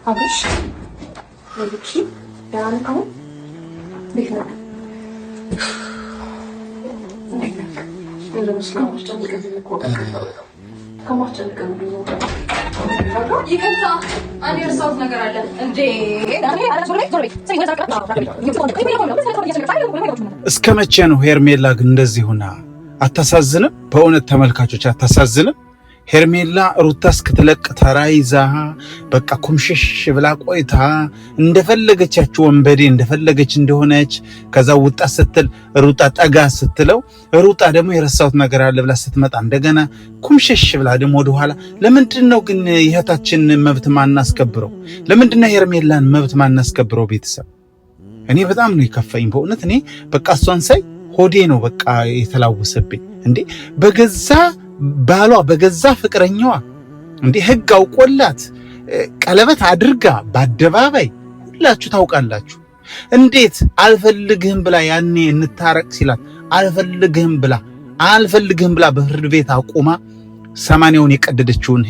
አብሽ ለልኪ ያንካው ቢሆን ይከታ አንድ የርሳውት ነገር አለ እንዴ እስከ መቼ ነው ሄርሜላ ግን እንደዚህ ሆና? አታሳዝንም? በእውነት ተመልካቾች አታሳዝንም? ሄርሜላ ሩታ እስክትለቅ ተራይዛ በቃ ኩምሽሽ ብላ ቆይታ እንደፈለገቻችሁ ወንበዴ እንደፈለገች እንደሆነች ከዛ ውጣ ስትል ሩጣ ጠጋ ስትለው ሩጣ ደግሞ የረሳሁት ነገር አለ ብላ ስትመጣ እንደገና ኩምሽሽ ብላ ደግሞ ወደ ኋላ። ለምንድን ነው ግን ይህታችን መብት ማናስከብረው? ለምንድን ነው ሄርሜላን መብት ማናስከብረው? ቤተሰብ እኔ በጣም ነው የከፋኝ በእውነት። እኔ በቃ እሷን ሳይ ሆዴ ነው በቃ የተላወሰብኝ። እንዴ በገዛ ባሏ በገዛ ፍቅረኛዋ እንዴ ህግ አውቆላት ቀለበት አድርጋ በአደባባይ ሁላችሁ ታውቃላችሁ። እንዴት አልፈልግህም ብላ ያኔ እንታረቅ ሲላት አልፈልግህም ብላ በፍርድ ቤት አቁማ ሰማንያውን የቀደደችውን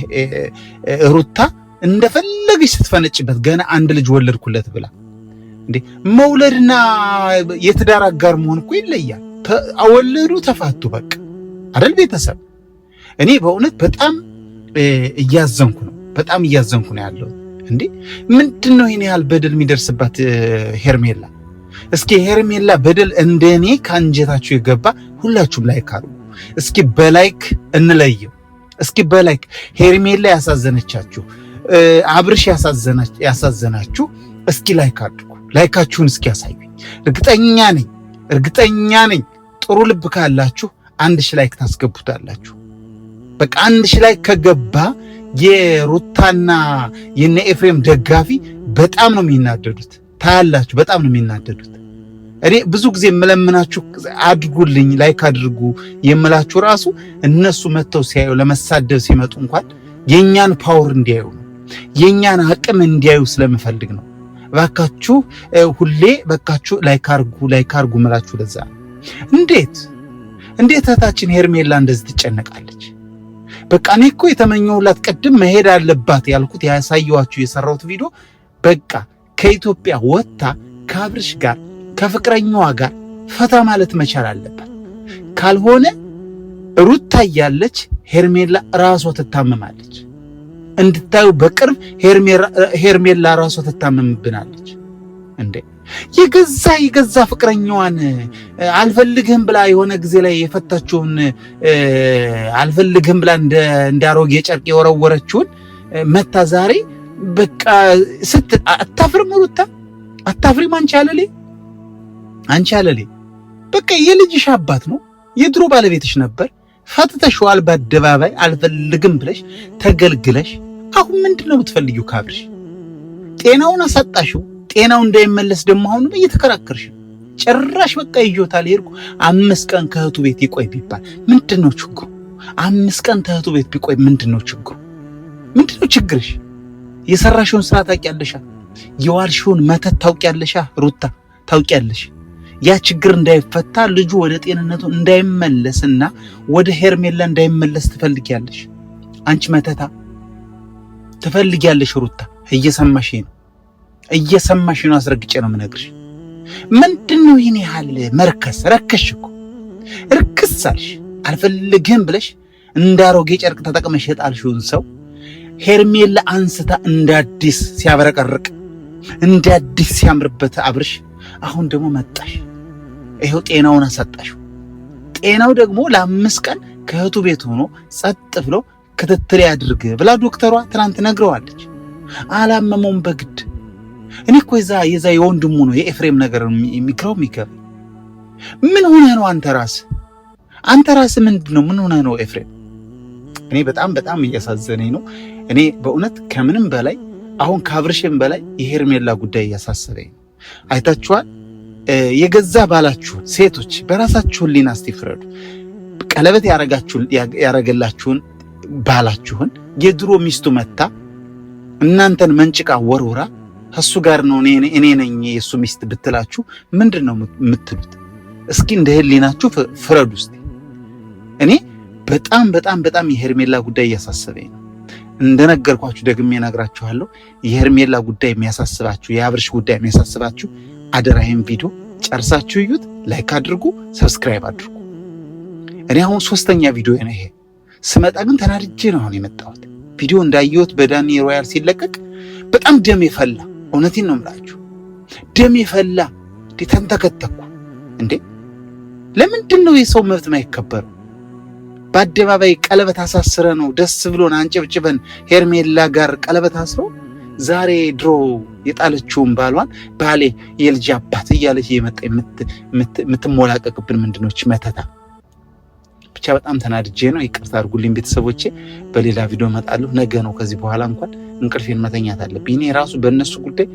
ሩታ እንደፈለገች ስትፈነጭበት ገና አንድ ልጅ ወለድኩለት ብላ እንዴ መውለድና የትዳር አጋር መሆን እኮ ይለያል። ወለዱ ተፋቱ በቃ አይደል ቤተሰብ። እኔ በእውነት በጣም እያዘንኩ ነው ያለው። እንዴ ምንድነው ይሄን ያህል በደል የሚደርስባት ሄርሜላ? እስኪ ሄርሜላ በደል እንደኔ ካንጀታችሁ የገባ ሁላችሁም ላይክ አድርጉ። እስኪ በላይክ እንለየው። እስኪ በላይክ ሄርሜላ ያሳዘነቻችሁ፣ አብርሽ ያሳዘናችሁ እስኪ ላይክ አድርጉ። ላይካችሁን እስኪ ያሳዩኝ። እርግጠኛ ነኝ ጥሩ ልብ ካላችሁ 1000 ላይክ ታስገቡታላችሁ። በቃ 1000 ላይክ ከገባ የሩታና የነ ኤፍሬም ደጋፊ በጣም ነው የሚናደዱት። ታያላችሁ፣ በጣም ነው የሚናደዱት። እኔ ብዙ ጊዜ የምለምናችሁ አድርጉልኝ፣ ላይክ አድርጉ የምላችሁ ራሱ እነሱ መተው ሲያዩ ለመሳደብ ሲመጡ እንኳን የኛን ፓወር እንዲያዩ ነው፣ የኛን አቅም እንዲያዩ ስለምፈልግ ነው። ባካችሁ ሁሌ በካችሁ ላይክ አድርጉ መላችሁ ለዛ። እንዴት እህታችን ሄርሜላ እንደዚህ ትጨነቃለች? በቃ እኔ እኮ የተመኘሁላት ቅድም መሄድ አለባት ያልኩት ያሳየኋችሁ የሰራሁት ቪዲዮ በቃ ከኢትዮጵያ ወጥታ ከአብርሽ ጋር ከፍቅረኛዋ ጋር ፈታ ማለት መቻል አለባት። ካልሆነ ሩታ እያለች ሄርሜላ ራሷ ትታመማለች። እንድታዩ በቅርብ ሄርሜላ ራሷ ትታመምብናለች። እንዴ የገዛ ፍቅረኛዋን አልፈልግህም ብላ የሆነ ጊዜ ላይ የፈታችውን አልፈልግህም ብላ እንዳሮጌ ጨርቅ የወረወረችውን መታ ዛሬ በቃ አታፍርም? ሩታ አታፍሪም? አንቺ አለሌ በቃ የልጅሽ አባት ነው፣ የድሮ ባለቤትሽ ነበር። ፈትተሽዋል በአደባባይ አልፈልግም ብለሽ ተገልግለሽ። አሁን ምንድነው የምትፈልጊው ካብርሽ? ጤናውን አሳጣሽው። ጤናው እንዳይመለስ ደግሞ አሁን እየተከራከርሽ ጭራሽ በቃ ይጆታል ሄድኩ 5 ቀን ከእህቱ ቤት ይቆይ ቢባል ምንድነው ችግሩ? 5 ቀን ከእህቱ ቤት ቢቆይ ምንድነው ችግሩ? ምንድነው ችግርሽ? የሰራሽውን ስራ ታውቂያለሽ፣ የዋልሽውን መተት ታውቂያለሽ። ሩታ ታውቂያለሽ። ያ ችግር እንዳይፈታ ልጁ ወደ ጤንነቱ እንዳይመለስና ወደ ሄርሜላ እንዳይመለስ ትፈልጊያለሽ። አንቺ መተታ ትፈልጊያለሽ። ሩታ እየሰማሽ ነው። አስረግጬ ነው የምነግርሽ። ምንድነው ይሄን ያህል መርከስ? ረከሽ እኮ እርክስ አልሽ። አልፈልግህም ብለሽ እንዳሮጌ ጨርቅ ተጠቅመሽ የጣልሽውን ሰው ሄርሜላ አንስታ እንዳዲስ ሲያበረቀርቅ እንዳዲስ ሲያምርበት አብርሽ አሁን ደግሞ መጣሽ። ይሄው ጤናውን አሳጣሽው። ጤናው ደግሞ ለ5 ቀን ከእህቱ ቤት ሆኖ ጸጥ ብሎ ክትትል ያድርግ ብላ ዶክተሯ ትናንት ነግረዋለች። አላመመውም በግድ። እኔ እኮ የዛ የወንድሙ ነው የኤፍሬም ነገር የሚግረው የሚገርም። ምን ሆነ ነው አንተ ራስ ምንድነው? ምን ሆነ ነው ኤፍሬም? እኔ በጣም እያሳዘነኝ ነው። እኔ በእውነት ከምንም በላይ አሁን ካብርሽም በላይ የሄርሜላ ጉዳይ እያሳሰበኝ ነው። አይታችኋል። የገዛ ባላችሁን ሴቶች በራሳችሁ ሕሊና እስቲ ፍረዱ። ቀለበት ያረገላችሁን ባላችሁን የድሮ ሚስቱ መታ እናንተን መንጭቃ ወርውራ እሱ ጋር ነው እኔ ነኝ የሱ ሚስት ብትላችሁ ምንድነው የምትሉት? እስኪ እንደ ሕሊናችሁ ፍረዱ እስቲ። እኔ በጣም የሄርሜላ ጉዳይ እያሳሰበኝ ነው። እንደነገርኳችሁ ደግሜ እነግራችኋለሁ። የሄርሜላ ጉዳይ የሚያሳስባችሁ፣ የአብርሽ ጉዳይ የሚያሳስባችሁ አደራይም ቪዲዮ ጨርሳችሁ እዩት። ላይክ አድርጉ፣ ሰብስክራይብ አድርጉ። እኔ አሁን 3ኛ ቪዲዮ ነው ይሄ። ስመጣ ግን ተናድጄ ነው አሁን የመጣሁት። ቪዲዮ እንዳየሁት በዳኒ ሮያል ሲለቀቅ በጣም ደም የፈላ እውነቴን ነው የምላችሁ፣ ደም የፈላ ተንተከተኩ። እንዴ ለምንድን ነው የሰው መብት ማይከበረው? በአደባባይ ቀለበት አሳስረ ነው ደስ ብሎን አንጨብጭበን ሄርሜላ ጋር ቀለበት አስረው ዛሬ ድሮ የጣለችውን ባሏን ባሌ የልጅ አባት እያለች የመጣ የምትሞላቀቅብን ምንድነች መተታ። ብቻ በጣም ተናድጄ ነው። ይቅርታ አድርጉልኝ ቤተሰቦቼ። በሌላ ቪዲዮ እመጣለሁ። ነገ ነው ከዚህ በኋላ እንኳን እንቅልፌን መተኛት አለብኝ። እኔ ራሱ በእነሱ ጉዳይ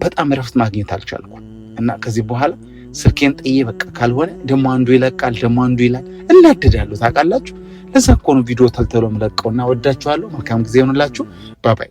በጣም እረፍት ማግኘት አልቻልኩም እና ከዚህ በኋላ ስልኬን ጥዬ በቃ ካልሆነ ደግሞ አንዱ ይለቃል ደግሞ አንዱ ይላል፣ እናደዳለሁ። ታውቃላችሁ። ለዛ እኮ ነው ቪዲዮ ተልተሎ የምለቀውና ወዳችኋለሁ። መልካም ጊዜ ይሁንላችሁ። ባባይ